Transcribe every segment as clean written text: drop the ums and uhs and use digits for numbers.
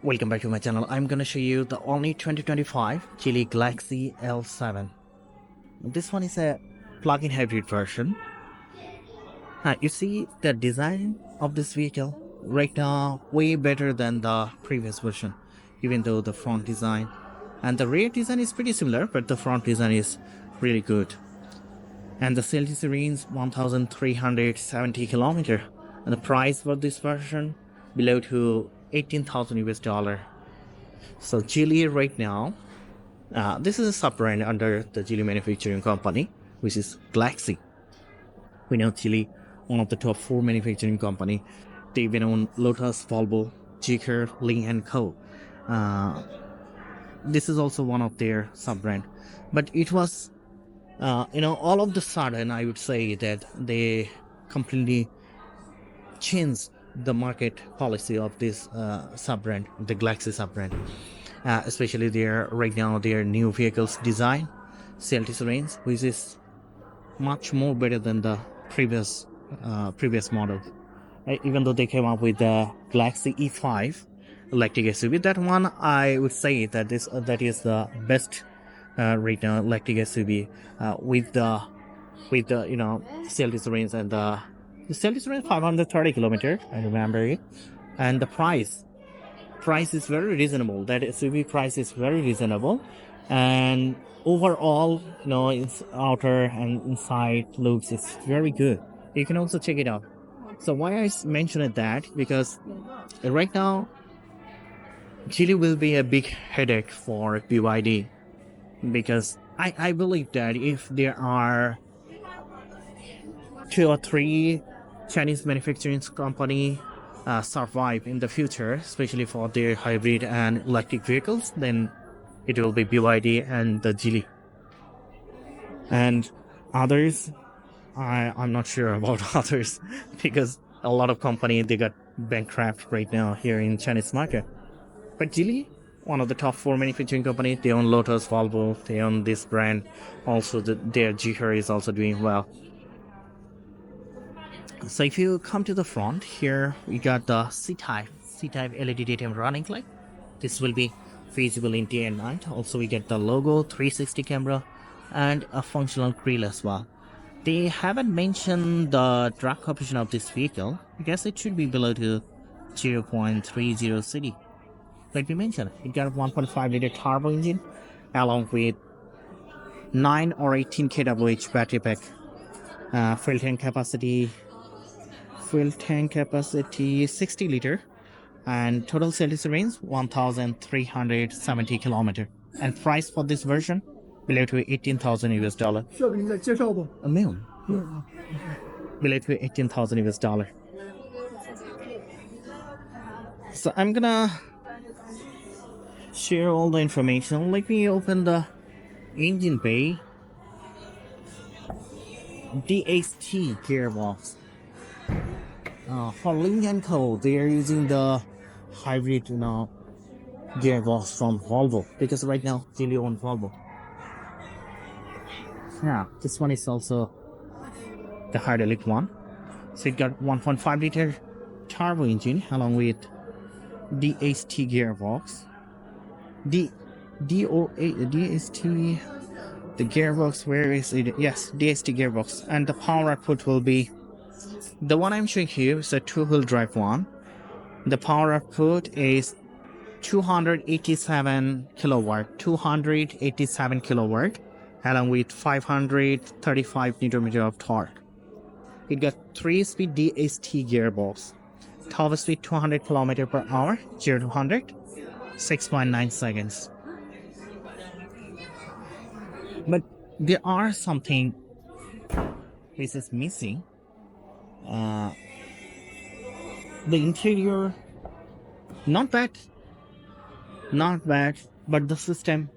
Welcome back to my channel. I'm gonna show you the only 2025 GEELY Galaxy L7. This one is a plug-in hybrid version. You see the design of this vehicle right now way better than the previous version, even though the front design and the rear design is pretty similar, but the front design is really good. And the CLTC range 1,370 kilometer, and the price for this version below to 18,000 US dollar. So GEELY right now, this is a sub-brand under the GEELY manufacturing company, which is Galaxy. We know GEELY, one of the top 4 manufacturing company. They even own Lotus, Volvo, Zeekr, Ling & Co. This is also one of their sub-brand. But it was, all of the sudden, I would say that they completely changed the market policy of this sub-brand, the Galaxy sub-brand, especially right now their new vehicles design, CLTC range, which is much more better than the previous model. Even though they came up with the Galaxy E5 electric SUV, that one I would say that that is the best right now electric SUV with the CLTC range, and the CLTC range 530 kilometer, I remember it, and the price is very reasonable. That SUV price is very reasonable, and overall, its outer and inside looks is very good. You can also check it out. So why I mentioned that, because right now GEELY will be a big headache for BYD, because I believe that if there are 2 or 3 Chinese manufacturing company survive in the future, especially for their hybrid and electric vehicles, then it will be BYD and the GEELY. And others, I'm not sure about others, because a lot of company, they got bankrupt right now here in Chinese market. But GEELY, one of the top 4 manufacturing company, they own Lotus, Volvo, they own this brand. Also, their Zeekr is also doing well. So if you come to the front, here we got the C-type LED daytime running light. This will be visible in day and night. Also we get the logo, 360 camera, and a functional grill as well. They haven't mentioned the drag coefficient of this vehicle. I guess it should be below to 0.30 city. Let me mention, it got a 1.5 liter turbo engine along with 9 or 18 kWh battery pack. Fuel tank capacity 60 liter, and total CLTC range 1,370 kilometer, and price for this version below to 18,000 US dollar. Below to 18,000 US dollar. So I'm gonna share all the information. Let me open the engine bay. DST gearbox. For Ling & Co, they are using the hybrid gearbox from Volvo, because right now GEELY owns Volvo. Yeah, this one is also the hydraulic one. So it got 1.5 liter turbo engine along with DST gearbox. DST, the gearbox, where is it? Yes, DST gearbox, and the power output will be, the one I'm showing here is a 2-wheel drive one. The power output is 287 kilowatt, along with 535 newton meter of torque. It got 3-speed DST gearbox, top speed 200 km per hour, 0 to 100, 6.9 seconds. But there are something which is missing. The interior, not bad, but the system,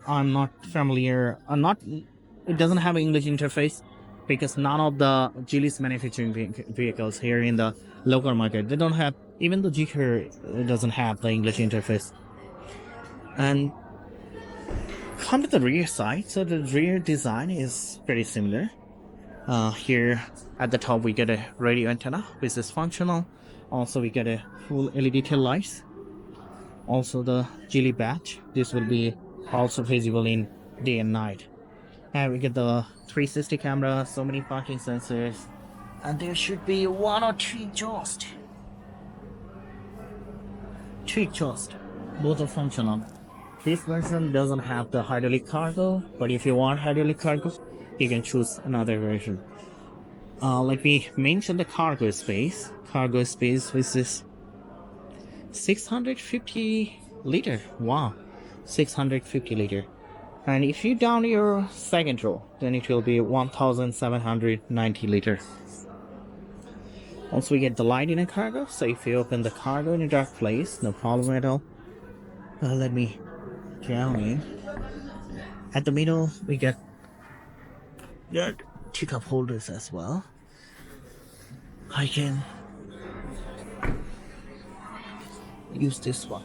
I'm not familiar. It doesn't have an English interface, because none of the GEELY's manufacturing vehicles here in the local market, they don't have. Even the Zeekr doesn't have the English interface. And come to the rear side. So the rear design is pretty similar. Here at the top we get a radio antenna, which is functional. Also we get a full LED tail lights. Also the Geely badge. This will be also visible in day and night. And we get the 360 camera, so many parking sensors, and there should be one or three exhaust. Three exhaust. Both are functional. This version doesn't have the hydraulic cargo, but if you want hydraulic cargo, you can choose another version. Let me mention the cargo space. Cargo space which is 650 liter. Wow, 650 liter. And if you down your second row, then it will be 1790 liter. Also, we get the light in a cargo, so if you open the cargo in a dark place, no problem at all. Let me down in. At the middle, we get two cup holders as well. I can use this one.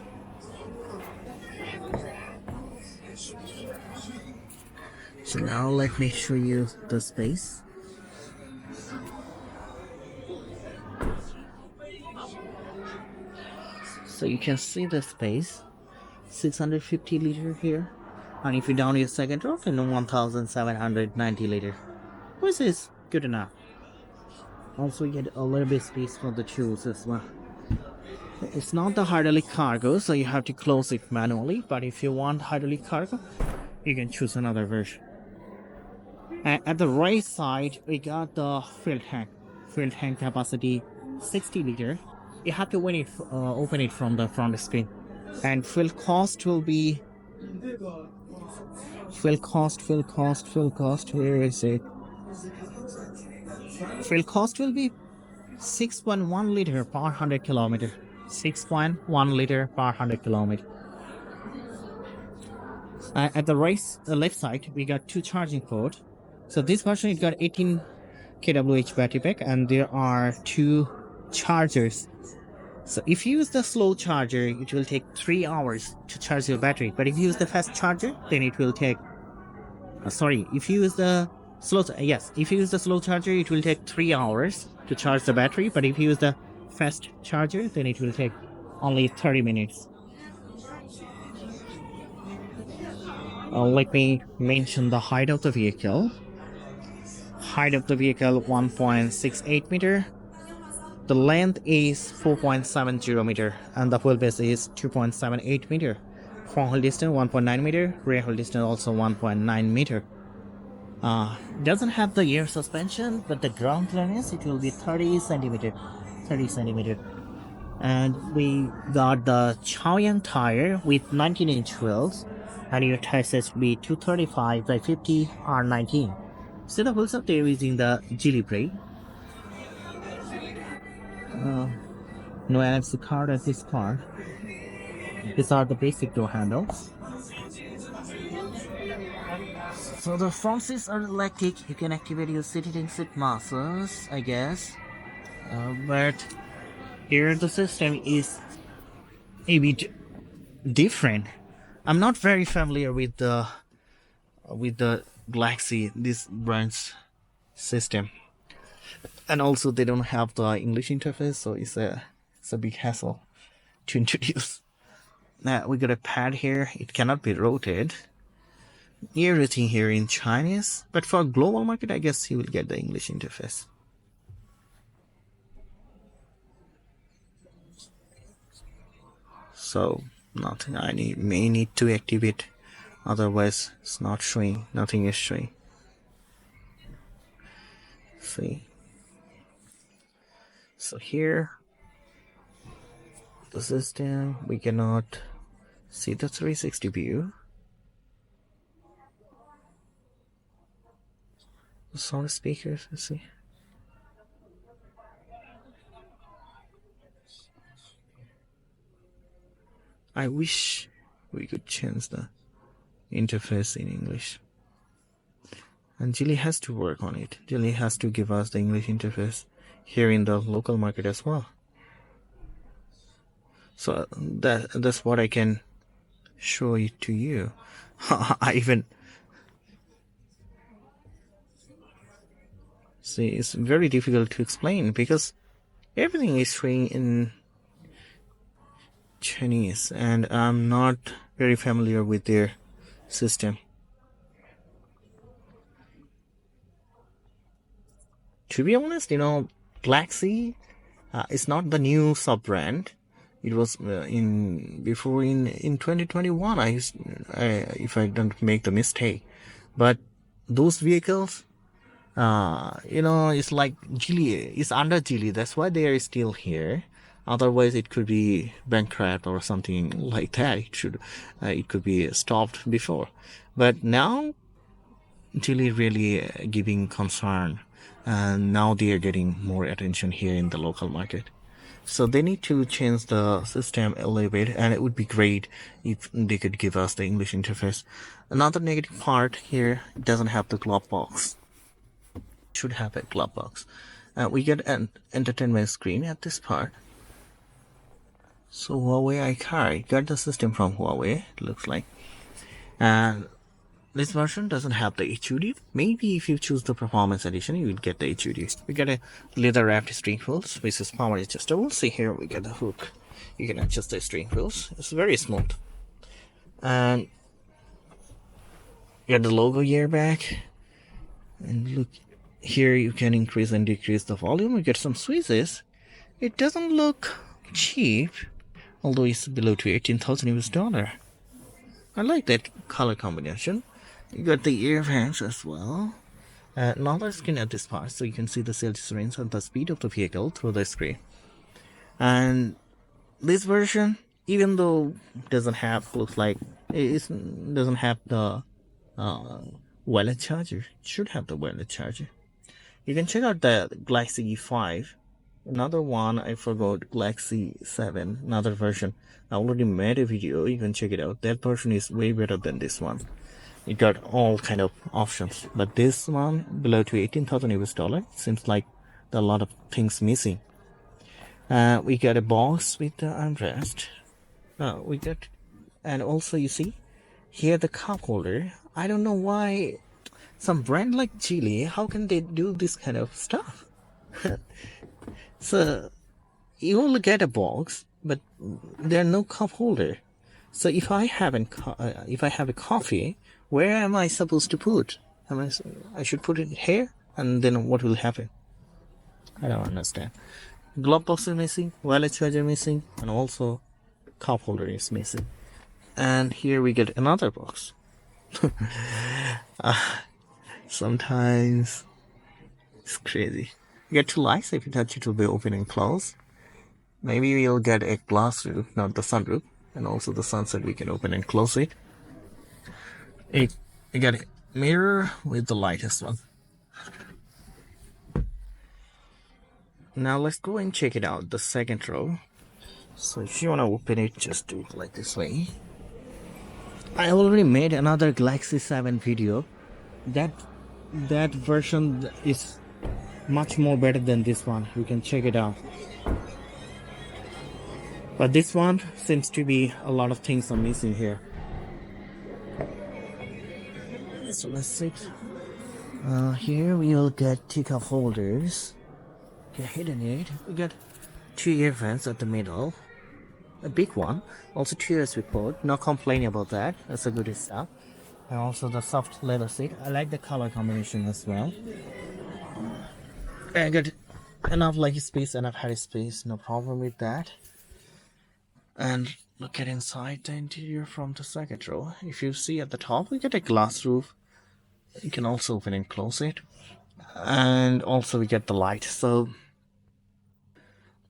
So now let me show you the space. So you can see the space, 650 liter here. And if you down your second row, then 1790 liter, which is good enough. Also, you get a little bit space for the tools as well. It's not the hydraulic cargo, so you have to close it manually. But if you want hydraulic cargo, you can choose another version. And at the right side, we got the fuel tank. Fuel tank capacity 60 liter. You have to open it from the front screen. And fuel cost will be fuel cost. Where is it? Fuel cost will be 6.1 liter per 100 kilometer. 6.1 liter per 100 kilometer. At the left side, we got two charging ports. So this version it got 18 kWh battery pack, and there are two chargers. So if you use the slow charger, it will take 3 hours to charge your battery. But if you use the fast charger, then it will take. If you use the slow charger, it will take 3 hours to charge the battery. But if you use the fast charger, then it will take only 30 minutes. Let me mention the height of the vehicle. Height of the vehicle 1.68 meter. The length is 4.70 meter, and the wheelbase is 2.78 meter. Front wheel distance 1.9 meter, rear wheel distance also 1.9 meter. Doesn't have the air suspension, but the ground clearance it will be 30 centimeter. And we got the Chaoyang tire with 19-inch wheels, and your tire size will be 235 by 50 R19. So the wheels up there using the Geely brake. No NFC card at this car. These are the basic door handles. So the front seats are electric. You can activate your seating seat massage, I guess. But here the system is a bit different. I'm not very familiar with the Galaxy, this brand's system. And also they don't have the English interface, so it's a big hassle to introduce. Now we got a pad here. It cannot be rotated. Everything here in Chinese, but for global market, I guess you will get the English interface. So nothing. May need to activate, otherwise it's not showing. Nothing is showing. See. So here, the system, we cannot see the 360 view. The sound speakers, let's see. I wish we could change the interface in English. And Geely has to work on it. Geely has to give us the English interface here in the local market as well. So that's what I can show it to you. I even see, it's very difficult to explain because everything is showing in Chinese, and I'm not very familiar with their system. To be honest, Galaxy is not the new sub brand. It was in 2021. If I don't make the mistake, but those vehicles, it's like Geely. It's under Geely. That's why they are still here. Otherwise, it could be bankrupt or something like that. It could be stopped before, but now Geely really giving concern, and now they are getting more attention here in the local market. So they need to change the system a little bit, and it would be great if they could give us the English interface. Another negative part here, it doesn't have the glove box. It should have a glove box. We get an entertainment screen at this part. So Huawei iCar, got the system from Huawei, it looks like. And this version doesn't have the HUD. Maybe if you choose the performance edition, you will get the HUD. We get a leather wrapped steering wheels, which is power adjustable. See here, we get the hook. You can adjust the steering wheels. It's very smooth. And you got the logo airbag. And look, here you can increase and decrease the volume. You get some switches. It doesn't look cheap, although it's below to 18,000 US dollar. I like that color combination. You got the ear vents as well. Another screen at this part, so you can see the CLTC range and the speed of the vehicle through the screen. And this version, even though doesn't have the wireless charger, it should have the wireless charger. You can check out the Galaxy E5. Another one I forgot, Galaxy 7, another version. I already made a video, you can check it out. That version is way better than this one. It got all kind of options, but this one below to 18,000 US dollar. Seems like there are a lot of things missing. We got a box with the armrest. And also you see here the cup holder. I don't know why some brand like Geely, how can they do this kind of stuff? So you only get a box, but there are no cup holder. So if I have a coffee, where am I supposed to put? I should put it here, and then what will happen? I don't understand. Glove box is missing, wireless charger missing, and also cup holder is missing. And here we get another box. Sometimes it's crazy. You get two lights. If you touch it, will be open and close. Maybe we'll get a glass roof, not the sunroof, and also the sunset we can open and close it. You got a mirror with the light as well. Now let's go and check it out, the second row. So if you want to open it, just do it like this way. I already made another Galaxy 7 video. That version is much more better than this one. You can check it out. But this one seems to be a lot of things are missing here. So let's see. Here we will get two cup holders. Okay, hidden it. We got two ear vents at the middle. A big one. Also two USB port. No complaining about that. That's a good stuff. And also the soft leather seat. I like the color combination as well. I got enough leg space, enough head space. No problem with that. And look at inside the interior from the second row. If you see at the top, we get a glass roof. You can also open and close it. And also we get the light. So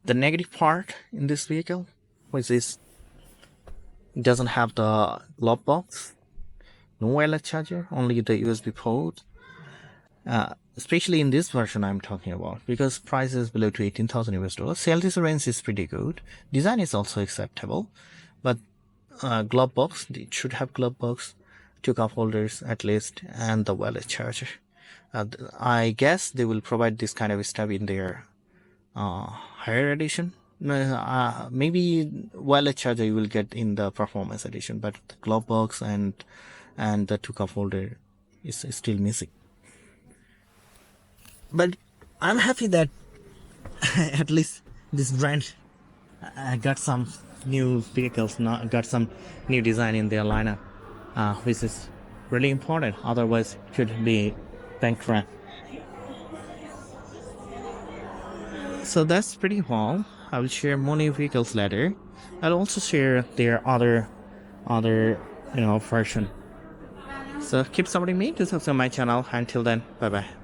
the negative part in this vehicle, which is it doesn't have the glove box, no wireless charger, only the USB port. Especially in this version I'm talking about, because price is below to 18,000 US dollars. CLTC range is pretty good. Design is also acceptable, but glove box, it should have glove box, two cup holders at least, and the wireless charger. I guess they will provide this kind of stuff in their higher edition. Maybe wireless charger you will get in the performance edition, but the glove box and the two cup holder is still missing. But I'm happy that at least this brand got some new vehicles got some new design in their lineup, which is really important. Otherwise, should be bankrupt. So that's pretty all. I will share more new vehicles later. I'll also share their other version. So keep supporting me to subscribe my channel. Until then, bye bye.